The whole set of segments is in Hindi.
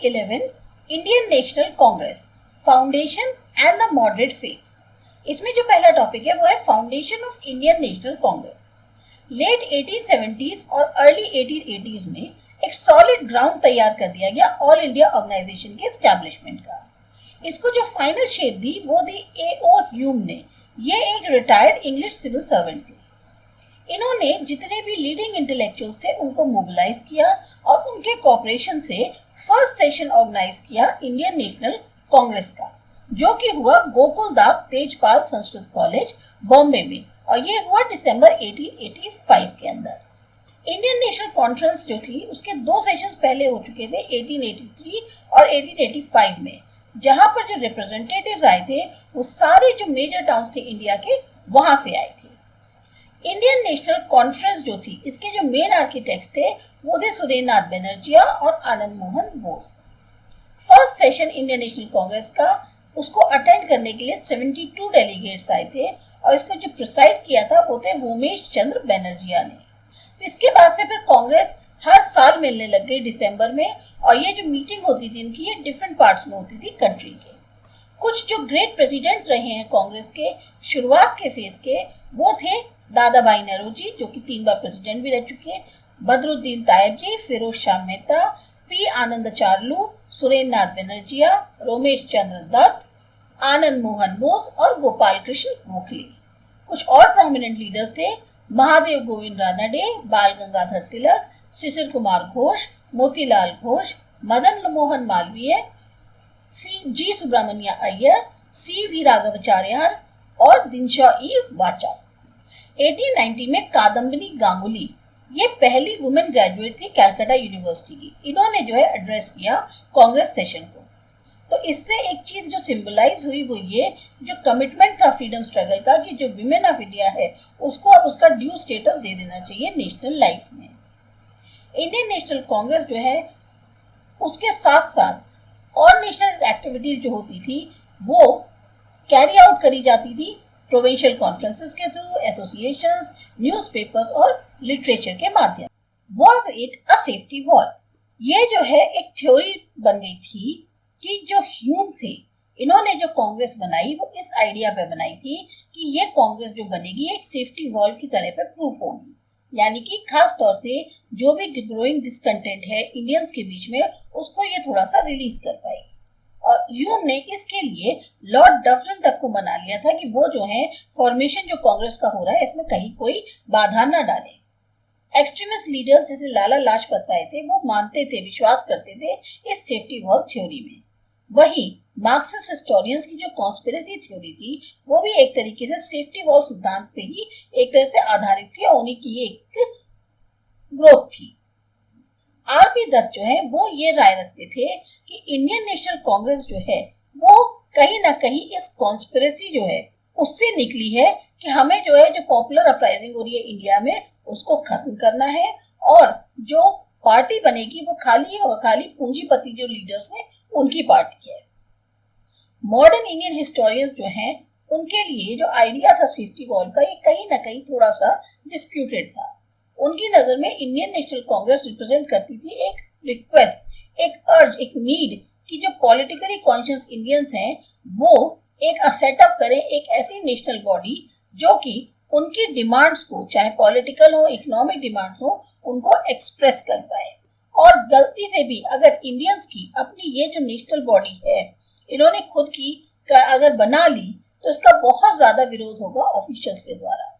11 Indian national Congress foundation and the moderate phase. इसमें जो पहला टॉपिक है वो है foundation of Indian national Congress. Late 1870s और अर्ली 1880s में एक सॉलिड ग्राउंड तैयार कर दिया गया ऑल इंडिया ऑर्गेनाइजेशन के एस्टैब्लिशमेंट का। इसको जो फाइनल शेप दी वो दी A.O. ह्यूम ने। ये एक रिटायर्ड इंग्लिश सिविल सर्वेंट थे। इन्होंने जितने भी लीडिंग इंटेलेक्चुअल्स थे उनको मोबिलाइज किया और उनके कोऑपरेशन से फर्स्ट सेशन ऑर्गेनाइज किया इंडियन नेशनल कांग्रेस का, जो कि हुआ गोकुलदास तेजपाल संस्कृत कॉलेज बॉम्बे में, और ये हुआ दिसंबर 1885 के अंदर। इंडियन नेशनल कॉन्फ्रेंस जो थी उसके 2 सेशंस पहले हो चुके थे 1883 और 1885 में, जहां पर जो रिप्रेजेंटेटिव्स आए थे वो सारे जो मेजर टाउन्स थे इंडिया के वहां से आए थे। इंडियन नेशनल कॉन्फ्रेंस जो थी इसके जो मेन आर्किटेक्ट्स थे वो थे सुरेंद्रनाथ बनर्जिया और Anand Mohan Bose. First session Indian national Congress का उसको अटेंड करने के लिए 72 डेलीगेट्स आए थे और इसको जो प्रिसाइड किया था वो थे उमेश चंद्र बनर्जिया ने। इसके बाद से फिर कांग्रेस हर साल मिलने लग गई दिसंबर में, और ये जो मीटिंग होती थी इनकी ये डिफरेंट पार्ट्स में होती थी कंट्री के। कुछ जो ग्रेट प्रेसिडेंट्स रहे हैं कांग्रेस के शुरुआत के फेज के वो थे दादा भाई नौरोजी, जो कि 3 बार प्रेसिडेंट भी रह चुके हैं, बदरुद्दीन तायब जी, फिरोज शाह मेहता, पी आनंदाचार्लू, सुरेंद्रनाथ बनर्जिया, रोमेश चंद्र दत्त, आनंद मोहन बोस और गोपाल कृष्ण गोखले। कुछ और प्रोमिनेंट लीडर्स थे महादेव गोविंद रानडे, बाल गंगाधर तिलक, शिशिर कुमार घोष, मोतीलाल घोष, मदन मोहन मालवीय, जी सुब्रमण्य अय्यर, सी.वी. राघवाचार्य और दिनशा ई वाचा। 1890 में कादम्बिनी गांगुली ये पहली वुमेन ग्रेजुएट थी कैलकाटा यूनिवर्सिटी की। इन्होंने जो है एड्रेस किया कांग्रेस सेशन को। तो इससे एक चीज जो सिंबलाइज हुई वो ये जो कमिटमेंट था फ्रीडम स्ट्रगल का कि जो विमेन ऑफ इंडिया है उसको अब उसका ड्यू स्टेटस दे देना चाहिए नेशनल लाइफ में। इंडियन नेशनल कांग्रेस जो है उसके साथ साथ और नेशनल एक्टिविटीज जो होती थी वो कैरी आउट करी जाती थी प्रोविंशियल कॉन्फ्रेंसेस के थ्रू, एसोसिएशंस, न्यूज़पेपर्स और लिटरेचर के माध्यम। Was it a safety wall? ये जो है एक थ्योरी बन गई थी कि जो ह्यूम थे इन्होंने जो कांग्रेस बनाई वो इस आइडिया पे बनाई थी कि ये कांग्रेस जो बनेगी एक सेफ्टी वॉल की तरह पे प्रूफ होगी, यानी कि खास तौर से जो भी ग्रोइंग डिसकंटेंट है इंडियंस के बीच में उसको ये थोड़ा सा रिलीज कर पाएगी। और ह्यूम ने इसके लिए लॉर्ड डफरिन तक को मना लिया था कि वो जो है फॉर्मेशन जो कांग्रेस का हो रहा है इसमें कहीं कोई बाधा ना डाले। एक्सट्रीमिस्ट लीडर्स जैसे लाला लाजपत राय थे वो मानते थे, विश्वास करते थे इस सेफ्टी वॉल थ्योरी में। वही मार्क्सिस्ट हिस्टोरियंस की जो कॉन्स्पिरेसी थ्योरी थी वो भी एक तरीके से सेफ्टी वॉल सिद्धांत से ही एक तरह से आधारित थी और उन्हीं की एक ग्रोथ थी। आर.पी. दत्त जो है वो ये राय रखते थे कि इंडियन नेशनल कांग्रेस जो है वो कहीं ना कहीं इस कॉन्स्पिरेसी जो है उससे निकली है कि हमें जो है जो पॉपुलर अपराइजिंग हो रही है इंडिया में उसको खत्म करना है, और जो पार्टी बनेगी वो खाली और खाली पूंजीपति जो लीडर्स हैं उनकी पार्टी है। मॉडर्न इंडियन हिस्टोरियंस जो हैं उनके लिए जो आइडिया था सेफ्टी वॉल का ये कहीं ना कहीं थोड़ा सा डिस्प्यूटेड था। उनकी नजर में इंडियन नेशनल कांग्रेस रिप्रेजेंट करती थी एक रिक्वेस्ट, एक अर्ज, एक नीड कि जो पॉलिटिकली कॉन्शियस इंडियंस हैं वो एक सेटअप करें एक ऐसी नेशनल बॉडी जो कि उनकी डिमांड्स को, चाहे पॉलिटिकल हो, इकोनॉमिक डिमांड्स हो, उनको एक्सप्रेस कर पाए। और गलती से भी अगर इंडियंस की अपनी ये जो नेशनल बॉडी है इन्होंने खुद की अगर बना ली तो इसका बहुत ज्यादा विरोध होगा ऑफिशियल्स के द्वारा।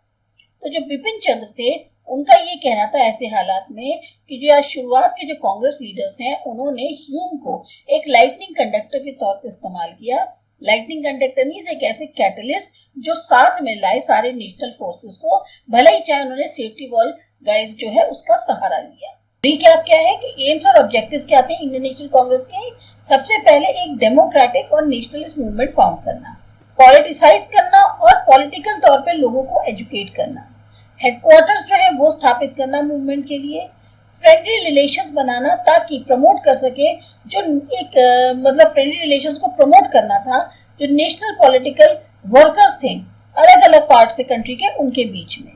तो जो बिपिन चंद्र थे उनका ये कहना था ऐसे हालात में कि जो शुरुआत के जो कांग्रेस लीडर्स हैं उन्होंने ह्यूम को एक लाइटनिंग कंडक्टर के तौर पर इस्तेमाल किया। लाइटनिंग कंडक्टर मींस एक ऐसे कैटलिस्ट जो साथ में लाए सारे नेशनल फोर्सेस को, भले ही चाहे उन्होंने सेफ्टी वॉल गाइस जो है उसका सहारा लिया। रिकैप क्या है कि एम्स और ऑब्जेक्टिव्स क्या थे इंडियन नेशनल कांग्रेस के? सबसे पहले एक डेमोक्रेटिक और नेशनलिस्ट मूवमेंट फाउंड करना, पॉलिटिसाइज करना और पॉलिटिकल तौर पर लोगों को एजुकेट करना, हेडक्वार्टर्स जो है वो स्थापित करना मूवमेंट के लिए, फ्रेंडली रिलेशंस बनाना ताकि प्रमोट कर सके जो एक मतलब फ्रेंडली रिलेशंस को प्रमोट करना था जो नेशनल पॉलिटिकल वर्कर्स थे अलग अलग पार्ट से कंट्री के उनके बीच में।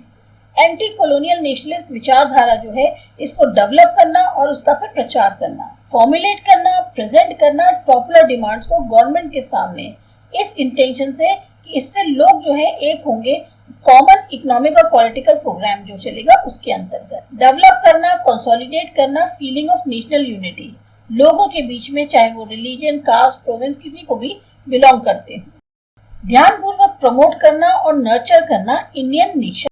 एंटी कॉलोनियल नेशनलिस्ट विचारधारा जो है इसको डेवलप करना और उसका फिर प्रचार करना, फॉर्मुलेट करना, प्रेजेंट करना पॉपुलर डिमांड्स को गवर्नमेंट के सामने, इस इंटेंशन से कि इससे लोग जो है एक होंगे, कॉमन इकोनॉमिक और पॉलिटिकल प्रोग्राम जो चलेगा उसके अंतर्गत। डेवलप करना, कंसोलिडेट करना फीलिंग ऑफ नेशनल यूनिटी लोगों के बीच में, चाहे वो रिलीजन, कास्ट, प्रोविंस किसी को भी बिलोंग करते हैं। ध्यानपूर्वक प्रमोट करना और नर्चर करना इंडियन नेशन